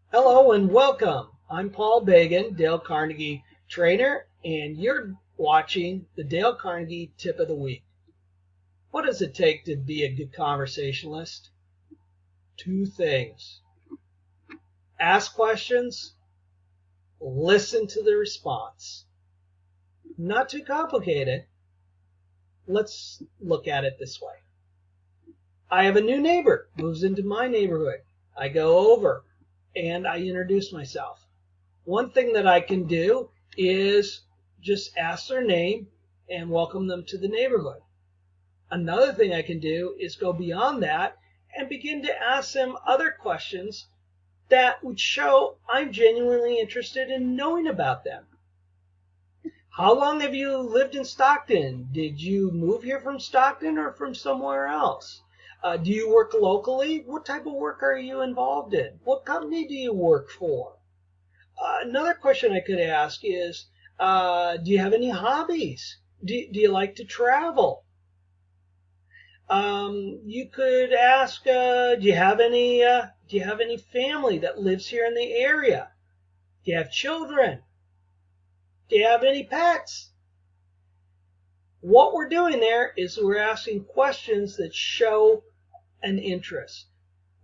Hello and welcome. I'm Paul Bagan, Dale Carnegie trainer, and you're watching the Dale Carnegie Tip of the Week. What does it take to be a good conversationalist? Two things. Ask questions, listen to the response. Not too complicated. Let's look at it this way. I have a new neighbor, moves into my neighborhood. I go over and I introduce myself. One thing that I can do is just ask their name and welcome them to the neighborhood. Another thing I can do is go beyond that and begin to ask them other questions that would show I'm genuinely interested in knowing about them. How long have you lived in Stockton? Did you move here from Stockton or from somewhere else? Do you work locally? What type of work are you involved in? What company do you work for? Another question I could ask is, do you have any hobbies? Do you like to travel? You could ask, do you have any family that lives here in the area? Do you have children? Do you have any pets? What we're doing there is we're asking questions that show an interest.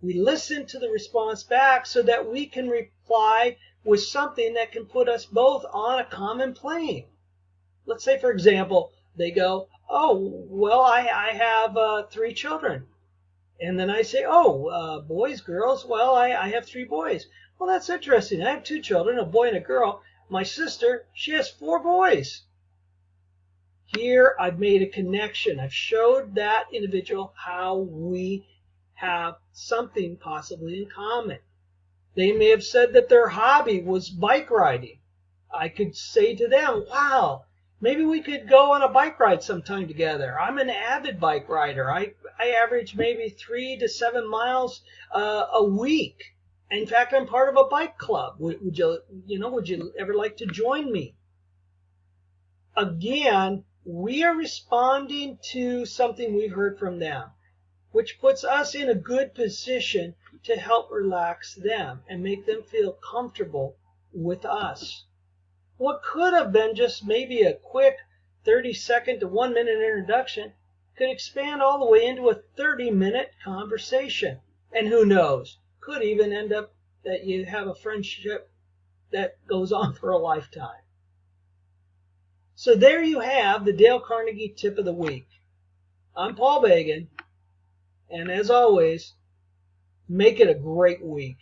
We listen to the response back so that we can reply with something that can put us both on a common plane. Let's say, for example, they go, oh, well, I have 3 children. And then I say, oh, boys, girls, well, I have 3 boys. Well, that's interesting. I have 2 children, a boy and a girl. My sister, she has 4 boys. Here I've made a connection. I've showed that individual how we have something possibly in common. They may have said that their hobby was bike riding. I could say to them, wow, maybe we could go on a bike ride sometime together. I'm an avid bike rider. I average maybe 3 to 7 miles a week. In fact, I'm part of a bike club. Would you ever like to join me? Again, we are responding to something we've heard from them, which puts us in a good position to help relax them and make them feel comfortable with us. What could have been just maybe a quick 30-second to 1-minute introduction could expand all the way into a 30-minute conversation. And who knows, could even end up that you have a friendship that goes on for a lifetime. So there you have the Dale Carnegie Tip of the Week. I'm Paul Bagan, and as always, make it a great week.